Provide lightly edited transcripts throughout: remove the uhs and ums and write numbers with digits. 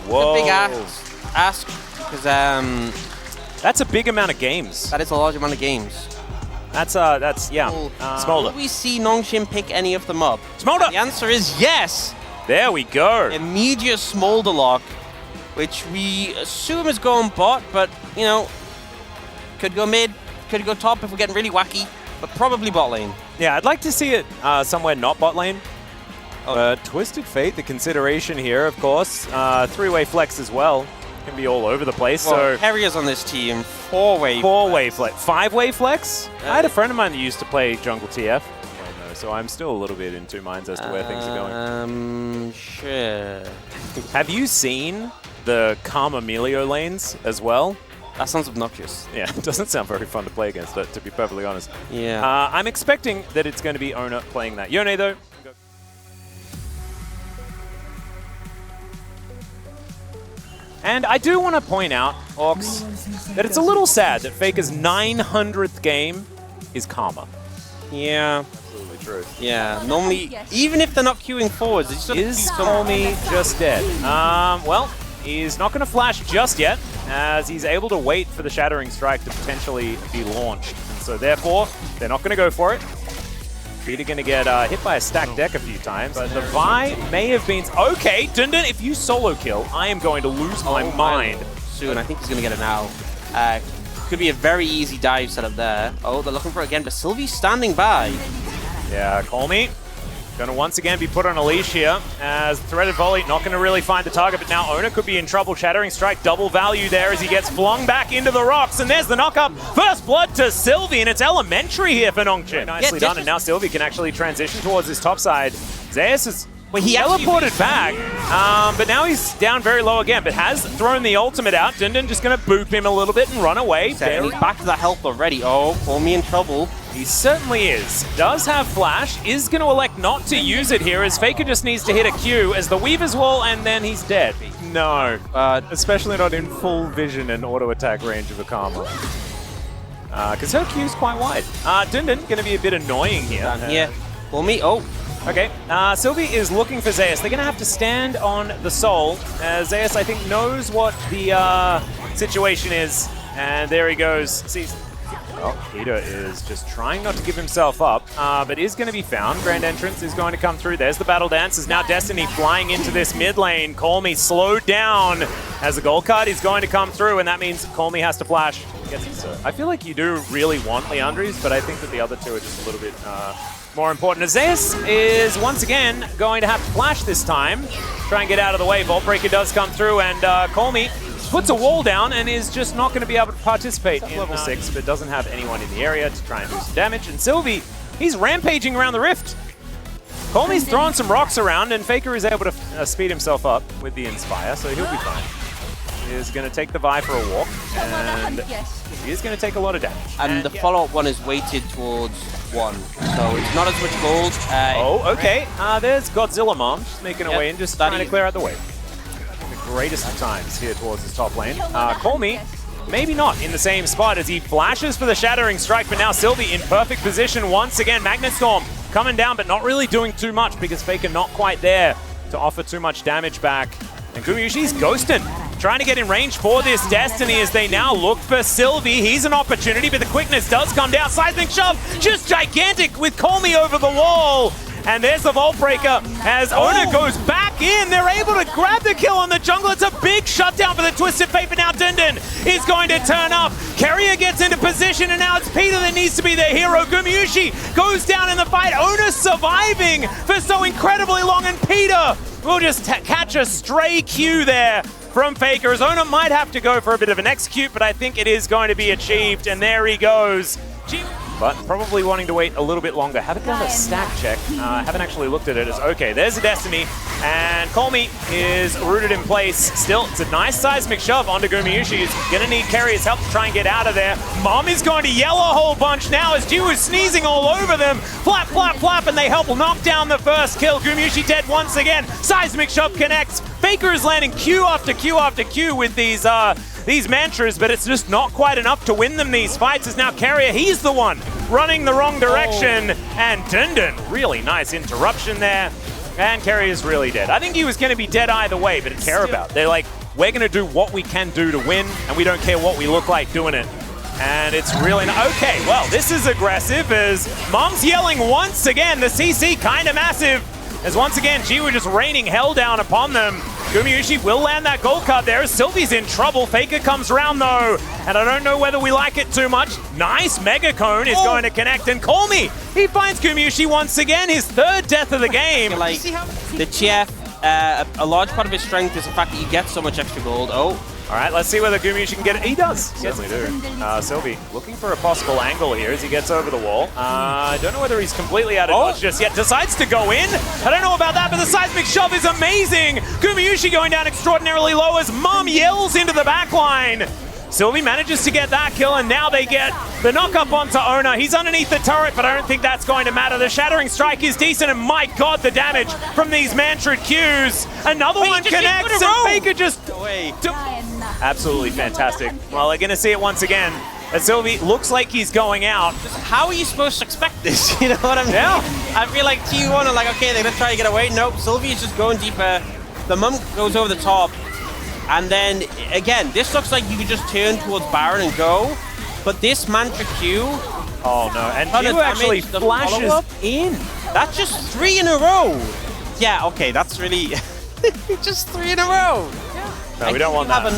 Whoa. It's a big ask because that's a big amount of games. that is a large amount of games. That's yeah. Smolder. Will we see Nongxin pick any of them up? Smolder. The answer is yes. There we go. Immediate Smolder lock, which we assume is going bot, but you know, could go mid, could go top if we're getting really wacky, but probably bot lane. Yeah, I'd like to see it somewhere not bot lane. Twisted Fate, the consideration here, of course. Three-way flex as well. Can be all over the place. Well, so carriers on this team, four-way flex. Five-way flex? I had a friend of mine that used to play jungle TF. So I'm still a little bit in two minds as to where things are going. Sure. Have you seen the Karma Melio lanes as well? That sounds obnoxious. Yeah, it doesn't sound very fun to play against, to be perfectly honest. Yeah. I'm expecting that it's going to be Ona playing that. Yone, though. And I do want to point out, Orcs, that it's a little sad that Faker's 900th game is Karma. Yeah. Absolutely true. Yeah. Normally, even if they're not queuing forwards, they just Is Colmy just dead? Well, he's not going to flash just yet, as he's able to wait for the Shattering Strike to potentially be launched. And so therefore, they're not going to go for it. Peter going to get hit by a stacked deck a few times, but the Vi may have been... Okay, Dundun, if you solo kill, I am going to lose my mind. Soon, I think he's going to get it now. Could be a very easy dive setup there. Oh, they're looking for it again, but Sylvie's standing by. Yeah, Colmy going to once again be put on a leash here, as Threaded Volley not going to really find the target, but now Ona could be in trouble. Shattering Strike, double value there as he gets flung back into the rocks, and there's the knock-up. First blood to Sylvie, and it's elementary here for Nongxin. Nicely done, and now Sylvie can actually transition towards his top side. Zeus is... Well, he teleported back, but now he's down very low again, but has thrown the ultimate out. Dundun just going to boop him a little bit and run away. He's back to that health already. Oh, Colmy in trouble. He certainly is. Does have flash, is going to elect not to use it here, as Faker just needs to hit a Q as the Weaver's Wall, and then he's dead. No, especially not in full vision and auto attack range of a Karma. Because her Q's quite wide. Dundun going to be a bit annoying here. Yeah, Colmy, oh. Okay, Sylvie is looking for Zeus. They're going to have to stand on the Soul. Zeus, I think, knows what the situation is. And there he goes. Sees. Oh, Peter is just trying not to give himself up, but is going to be found. Grand Entrance is going to come through. There's the Battle Dance. Is now Destiny flying into this mid lane. Colmy slowed down as the gold card is going to come through, and that means Colmy has to flash. I feel like you do really want Leandri's, but I think that the other two are just a little bit... more important. Zeus is once again going to have to flash this time. Try and get out of the way. Vault Breaker does come through, and Colmy puts a wall down and is just not going to be able to participate in level 6, but doesn't have anyone in the area to try and do some damage. And Sylvie, he's rampaging around the rift. Colmy's throwing some rocks around, and Faker is able to speed himself up with the Inspire, so he'll be fine. He is going to take the Vi for a walk, and he is going to take a lot of damage. And the follow-up one is weighted towards 1, so it's not as much gold. Oh, okay. There's Godzilla Mom just making her way in, just trying to clear out the way. The greatest of times here towards his top lane. Colmy, maybe not in the same spot as he flashes for the Shattering Strike, but now Sylvie in perfect position once again. Magnet Storm coming down, but not really doing too much because Faker not quite there to offer too much damage back. And Gumayushi's ghosting, trying to get in range for this Destiny as they now look for Sylvie. He's an opportunity, but the quickness does come down. Seismic Shove, just gigantic with Colmy over the wall. And there's the Vault Breaker as Ona goes back in. They're able to grab the kill on the jungle. It's a big shutdown for the Twisted Fate, but now Dundun is going to turn up. Carrier gets into position, and now it's Peter that needs to be the hero. Gumayushi goes down in the fight. Ona surviving for so incredibly long, and Peter will just catch a stray Q there from Faker. As Ona might have to go for a bit of an execute, but I think it is going to be achieved, and there he goes. But probably wanting to wait a little bit longer. Haven't done a stack check. Haven't actually looked at it. As okay, there's a Destiny, and Colmy is rooted in place. Still, it's a nice Seismic Shove onto Gumayushi. He's gonna need Carrier's help to try and get out of there. Mom is going to yell a whole bunch now as Jiwoo is sneezing all over them. Flap, flap, flap, and they help knock down the first kill. Gumayushi dead once again. Seismic Shove connects. Faker is landing Q after Q after Q with these mantras, but it's just not quite enough to win them these fights. As now Carrier, he's the one running the wrong direction, and Dundun, really nice interruption there. And Kerry is really dead. I think he was going to be dead either way, but care about. They're like, we're going to do what we can do to win, and we don't care what we look like doing it. And it's really not. Okay, well, this is aggressive as Mom's yelling once again. The CC kind of massive. As once again, Jiwoo just raining hell down upon them. Gumayusi will land that gold card there. Sylvie's in trouble. Faker comes around though. And I don't know whether we like it too much. Nice Mega Cone is going to connect and call me. He finds Gumayusi once again, his third death of the game. Like, the Chief, a large part of his strength is the fact that you get so much extra gold. Oh. All right, let's see whether Gumayusi can get it. He does. Certainly do. Sylvie looking for a possible angle here as he gets over the wall. I don't know whether he's completely out of dodge just yet. Decides to go in. I don't know about that, but the seismic shove is amazing. Gumayusi going down extraordinarily low as Mom yells into the back line. Sylvie manages to get that kill, and now they get the knock-up onto Ona. He's underneath the turret, but I don't think that's going to matter. The Shattering Strike is decent, and my god, the damage from these Mantrid Qs. Another one connects, and Faker just... Absolutely fantastic. Well, they're going to see it once again. As Sylvie looks like he's going out. How are you supposed to expect this? You know what I mean? Yeah. I feel like T1 are like, okay, they're going to try to get away. Nope, Sylvie is just going deeper. The Mum goes over the top. And then, again, this looks like you could just turn towards Baron and go. But this Mantra Q... Oh, no. And Jiwoo actually flashes in. That's just 3 in a row. Yeah, okay, that's really... just 3 in a row. No, we don't want that. Have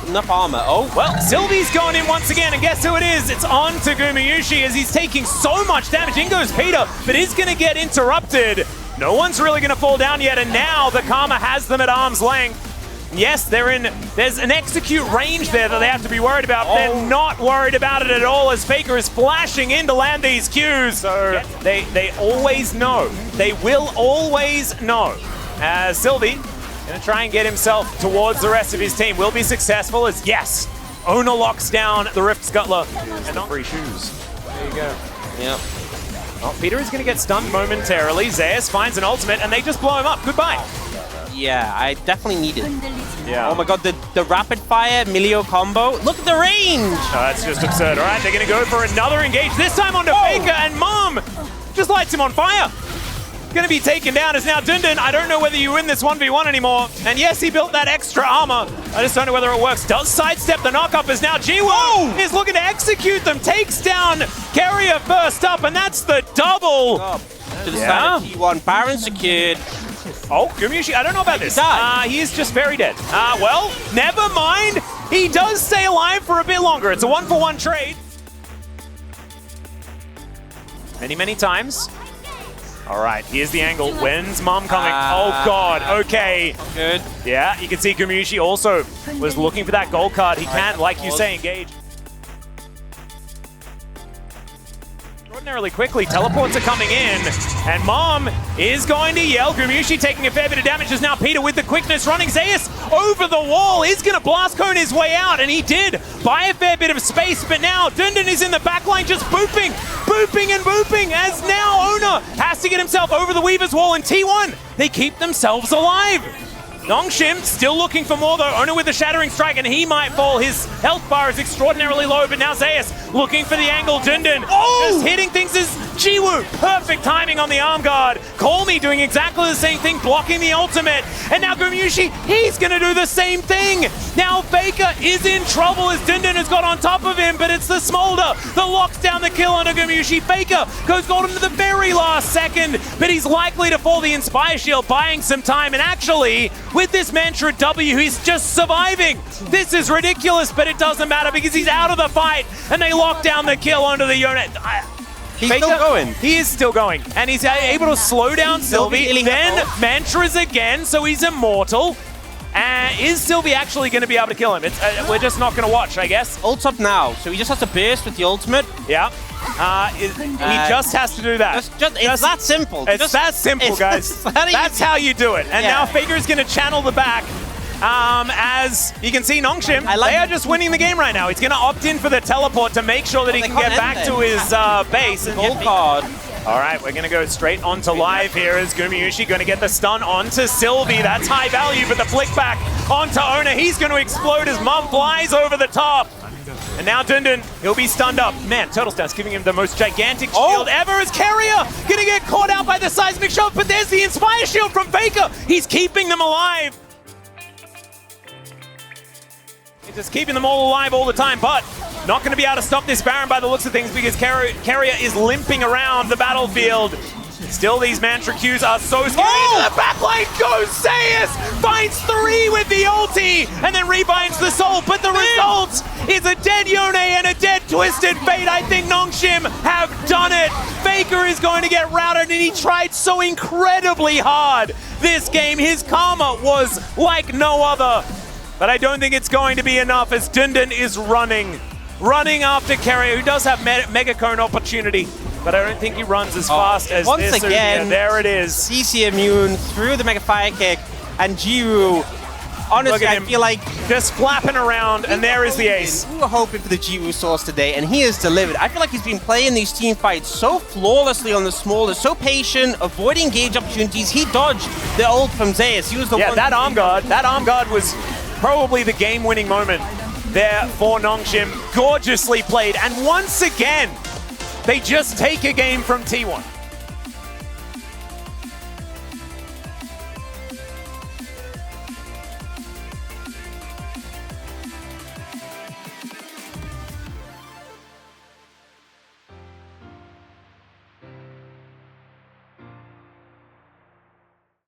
enough armor. Oh, well, Sylvie's going in once again, and guess who it is? It's on to Gumayusi as he's taking so much damage. In goes Peter, but is going to get interrupted. No one's really going to fall down yet, and now the Karma has them at arm's length. Yes, there's an execute range there that they have to be worried about. Oh. They're not worried about it at all as Faker is flashing in to land these Qs. So they always know. They will always know. Sylvie going to try and get himself towards the rest of his team. Will be successful as, yes, Ona locks down the Rift Scuttler. And not free shoes. There you go. Yep. Well, Peter is going to get stunned momentarily. Zeus finds an ultimate, and they just blow him up. Goodbye. Yeah, I definitely need it. Yeah. Oh my god, the rapid fire Milio combo. Look at the range! That's just absurd. All right, they're going to go for another engage. This time onto Faker, and Mom just lights him on fire. Going to be taken down as now Dundun. I don't know whether you win this 1v1 anymore. And yes, he built that extra armor. I just don't know whether it works. Does sidestep the knockup as now Jiwoo is looking to execute them. Takes down Carrier first up, and that's the double. To the side of T1. Baron secured. Oh, Gumayusi, I don't know about this. He's just very dead. Well, never mind. He does stay alive for a bit longer. It's a 1-for-1 trade. Many times. All right, here's the angle. When's Mom coming? Oh, God. Okay. Good. Yeah, you can see Gumayusi also was looking for that gold card. He can't, like you say, engage. Extraordinarily quickly, teleports are coming in, and Mom is going to yell. Gumayusi taking a fair bit of damage as now Peter with the quickness running. Zeus over the wall is going to blast cone his way out, and he did buy a fair bit of space, but now Dundun is in the back line just booping and booping as now Ona has to get himself over the Weaver's wall, and T1, they keep themselves alive. Nongshim still looking for more though. Ona with the Shattering Strike, and he might fall. His health bar is extraordinarily low, but now Zeus looking for the angle. Dundun just hitting things as Jiwoo. Perfect timing on the arm guard. Call Me doing exactly the same thing, blocking the ultimate. And now Gumayusi, he's going to do the same thing. Now Faker is in trouble as Dundun has got on top of him, but it's the Smolder that locks down the kill onto Gumayusi. Faker goes golden to the very last second, but he's likely to fall the Inspire Shield, buying some time. And actually, with this Mantra W, he's just surviving. This is ridiculous, but it doesn't matter because he's out of the fight, and they lock down the kill onto the unit. He's still going. He is still going, and he's able to slow down Sylvie, then Mantras again, so he's immortal. Is Sylvie actually going to be able to kill him? We're just not going to watch, I guess. Ult's up now, so he just has to burst with the ultimate. Yeah. He just has to do that. It's that simple. It's that simple, guys. That's how you do it. And now Faker is going to channel the back. As you can see, Nongshim, they are just winning the game right now. He's going to opt in for the teleport to make sure that he can get back to his base. And gold card. All right, we're going to go straight onto live here as Gumayusi going to get the stun onto Sylvie. That's high value, but the flick back onto Ona. He's going to explode as Mom flies over the top. And now Dundun, he'll be stunned up. Man, Turtle Stance giving him the most gigantic shield ever as Carrier gonna get caught out by the seismic shot, but there's the Inspire shield from Faker. He's keeping them alive. It's just keeping them all alive all the time, but not gonna be able to stop this Baron by the looks of things because Carrier is limping around the battlefield. Still, these Mantra Qs are so scary. Into the backline goes Zeus! Finds 3 with the ulti, and then rebinds the soul, but the result is a dead Yone and a dead Twisted Fate. I think Nongshim have done it. Faker is going to get routed, and he tried so incredibly hard this game. His karma was like no other, but I don't think it's going to be enough as Dundun is running after Carrier, who does have Mega Cone opportunity. But I don't think he runs as fast as once this. again, there it is. CC immune through the Mega Fire Kick, and Jiwoo, honestly, I feel like just flapping around, and there is the ace. We were hoping for the Jiwoo source today, and he has delivered. I feel like he's been playing these team fights so flawlessly on the smallest, so patient, avoiding gauge opportunities. He dodged the ult from Zeus. He was the one. That arm guard was probably the game-winning moment there for Nongshim. Gorgeously played, and once again, they just take a game from T1.